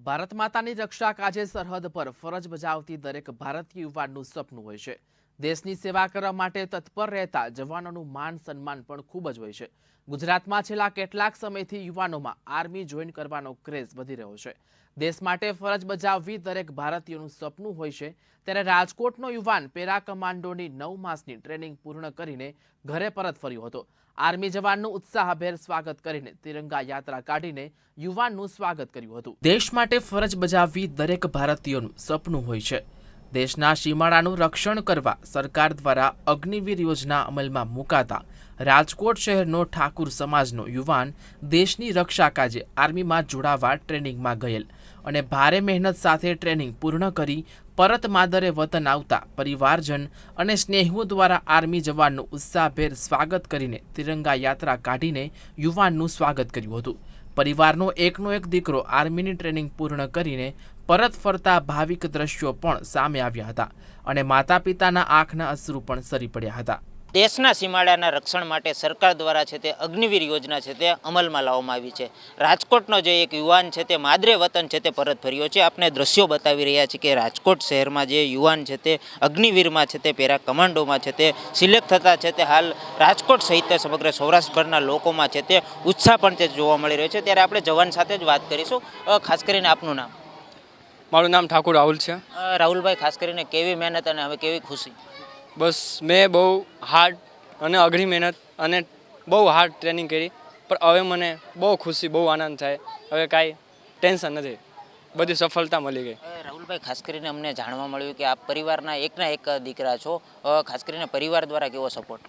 ભારત માતાની રક્ષા કાજે સરહદ પર ફરજ બજાવતી દરેક ભારતીય યુવાનનું સપનું હોય છે। દેશની સેવા કરવા માટે તત્પર રહેતા જવાનોનું માન સન્માન પણ ખૂબ જ હોય છે। ગુજરાતમાં છેલ્લા કેટલાક સમયથી યુવાનોમાં આર્મી જોઈન કરવાનો ક્રેઝ વધી રહ્યો છે। દેશ માટે ફરજ બજાવવી દરેક ભારતીયનું સપનું હોય છે, ત્યારે રાજકોટનો યુવાન પેરા કમાન્ડોની 9 માસની ટ્રેનિંગ પૂર્ણ કરીને ઘરે પરત ફર્યો હતો। આર્મી જવાનનું ઉત્સાહભેર સ્વાગત કરીને તિરંગા યાત્રા કાઢીને યુવાનનું સ્વાગત કર્યું હતું। દેશ માટે ફરજ બજાવવી દરેક ભારતીયનું સપનું હોય છે। દેશના સીમાડાનું રક્ષણ કરવા સરકાર દ્વારા અગ્નિવીર યોજના અમલમાં મુકાતા રાજકોટ શહેરનો ઠાકુર સમાજનો યુવાન દેશની રક્ષા કાજે આર્મીમાં જોડાવા ટ્રેનિંગમાં ગયેલ અને ભારે મહેનત સાથે ટ્રેનિંગ પૂર્ણ કરી પરત માદરે વતન આવતા પરિવારજન અને સ્નેહીઓ દ્વારા આર્મી જવાનનું ઉત્સાહભેર સ્વાગત કરીને તિરંગા યાત્રા કાઢીને યુવાનનું સ્વાગત કર્યું હતું। પરિવારનો એકનો એક દીકરો આર્મીની ટ્રેનિંગ પૂર્ણ કરીને પરત ફરતા ભાવિક દ્રશ્યો પણ સામે આવ્યા હતા અને માતા પિતાના આંખના અશ્રુ પણ સરી પડ્યા હતા। દેશના સીમાડાના રક્ષણ માટે સરકાર દ્વારા છે તે અગ્નિવીર યોજના છે તે અમલમાં લાવવામાં આવી છે। રાજકોટનો જે એક યુવાન છે તે માદરે વતન છે તે પરત ફર્યો છે। આપણે દ્રશ્યો બતાવી રહ્યા છીએ કે રાજકોટ શહેરમાં જે યુવાન છે તે અગ્નિવીરમાં છે તે પેરા કમાન્ડોમાં છે તે સિલેક્ટ થતા છે તે હાલ રાજકોટ સહિત સમગ્ર સૌરાષ્ટ્રભરના લોકોમાં છે તે ઉત્સાહ પણ તે જોવા મળી રહ્યો છે। ત્યારે આપણે જવાન સાથે જ વાત કરીશું। ખાસ કરીને આપનું નામ? મારું નામ ઠાકુર રાહુલ છે। રાહુલભાઈ, ખાસ કરીને કેવી મહેનત અને હવે કેવી ખુશી? બસ મેં બહુ હાર્ડ અને અઘરી મહેનત અને બહુ હાર્ડ ટ્રેનિંગ કરી, પણ હવે મને બહુ ખુશી, બહુ આનંદ થાય। હવે કાંઈ ટેન્શન નથી, બધી સફળતા મળી ગઈ। રાહુલભાઈ, ખાસ કરીને અમને જાણવા મળ્યું કે આપ પરિવારના એકના એક દીકરા છો। ખાસ કરીને પરિવાર દ્વારા કેવો સપોર્ટ?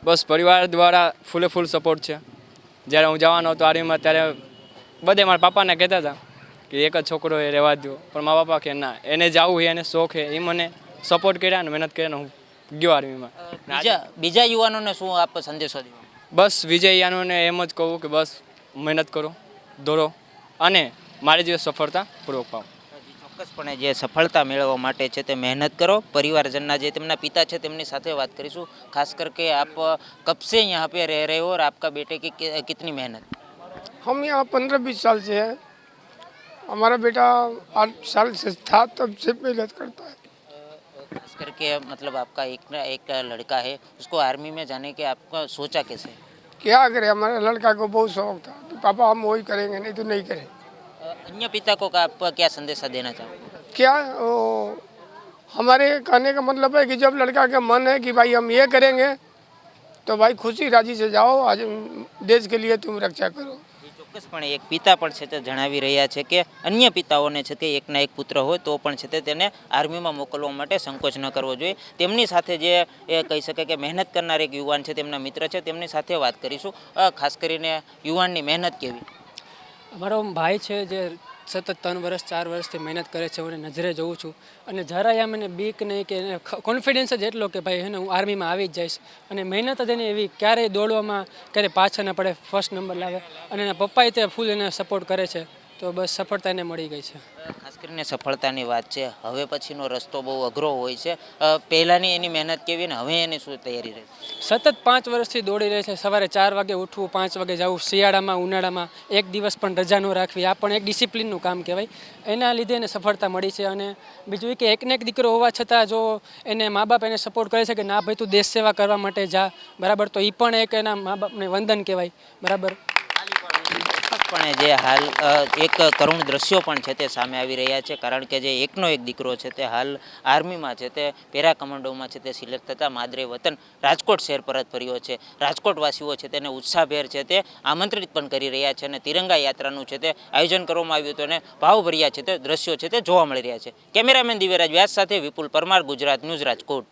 બસ પરિવાર દ્વારા ફૂલે ફૂલ સપોર્ટ છે। જ્યારે હું જવાનો હતો આર્મીમાં ત્યારે બધે મારા પાપાને કહેતા હતા કે એક જ છોકરો એ રહેવા દો, પણ મારા પાપા કે ના, એને જવું છે, એને શોખ છે, એ મને સપોર્ટ કર્યા અને મહેનત કરીને હું ગયો આર્મીમાં। બીજા યુવાનોને શું આપ સંદેશો દો? બસ વિજયયાનોને એમ જ કહું કે બસ મહેનત કરો, દોડો અને મારી જે સફળતા પૂર્વક પાવો। ચોક્કસપણે જે સફળતા મેળવવા માટે છે તે મહેનત કરો। પરિવારજનના જે તેમના પિતા છે તેમની સાથે વાત કરીશું। ખાસ करके आप कब से यहाँ पे रह रहे हो और आपका बेटे की कितनी मेहनत? हम यहाँ 15-20 साल से हैं। हमारा बेटा 8 साल से था तब से मेहनत करता है। खास करके मतलब आपका एक लड़का है, उसको आर्मी में जाने के आपका सोचा कैसे? क्या करे, हमारे लड़का को बहुत शौक था कि पापा हम वही करेंगे, नहीं तो नहीं करें। अन्य पिता को आप क्या संदेशा देना चाहोगे? क्या हमारे कहने का मतलब है कि जब लड़का का मन है कि भाई हम ये करेंगे तो भाई खुशी राजी से जाओ, आज देश के लिए तुम रक्षा करो। ચોક્કસપણે એક પિતા પણ છે તે જણાવી રહ્યા છે કે અન્ય પિતાઓને છે તે એકના એક પુત્ર હોય તો પણ છે તે તેને આર્મીમાં મોકલવા માટે સંકોચ ન કરવો જોઈએ। તેમની સાથે જે કહી શકે કે મહેનત કરનાર એક યુવાન છે, તેમના મિત્ર છે, તેમની સાથે વાત કરીશું। ખાસ કરીને યુવાનની મહેનત કેવી? અમારો ભાઈ છે જે સતત 3 વર્ષ 4 વર્ષથી મહેનત કરે છે, હું એને નજરે જોઉં છું અને જરાય મને બીક નહીં કે કોન્ફિડન્સ જ એટલો કે ભાઈ હું આર્મીમાં આવી જ જઈશ અને મહેનત જ એની એવી, ક્યારેય દોડવામાં ક્યારેય પાછળ ન પડે, ફર્સ્ટ નંબર લાવે અને એના પપ્પાએ તે ફૂલ એને સપોર્ટ કરે છે, તો બસ સફળતા એને મળી ગઈ છે। ખાસ કરીને સફળતાની વાત છે, હવે પછીનો રસ્તો બહુ અઘરો હોય છે। પહેલાંની એની મહેનત કેવી ને હવે એની શું તૈયારી રહે? સતત 5 વર્ષથી દોડી રહે છે। સવારે 4 વાગે ઉઠવું, 5 વાગે જવું, શિયાળામાં ઉનાળામાં એક દિવસ પણ રજા ન રાખવી, આ પણ એક ડિસિપ્લિનનું કામ કહેવાય। એના લીધે એને સફળતા મળી છે અને બીજું એ કે એકને એક દીકરો હોવા છતાં જો એને મા બાપ એને સપોર્ટ કરે છે કે ના ભાઈ તું દેશ સેવા કરવા માટે જા, બરાબર, તો એ પણ એક એના મા બાપને વંદન કહેવાય, બરાબર। પણ જે હાલ એક કરુણ દ્રશ્યો પણ છે તે સામે આવી રહ્યા છે, કારણ કે જે એકનો એક દીકરો છે તે હાલ આર્મીમાં છે તે પેરા કમાન્ડોમાં છે તે સિલેક્ટ થતા માદરે વતન રાજકોટ શહેર પરત ફર્યો છે। રાજકોટવાસીઓ છે તેને ઉત્સાહભેર છે તે આમંત્રિત પણ કરી રહ્યા છે અને તિરંગા યાત્રાનું છે તે આયોજન કરવામાં આવ્યું હતું અને ભાવભર્યા છે તે દ્રશ્યો છે તે જોવા મળી રહ્યા છે। કેમેરામેન દિવ્યરાજ વ્યાસ સાથે વિપુલ પરમાર, ગુજરાત ન્યૂઝ, રાજકોટ।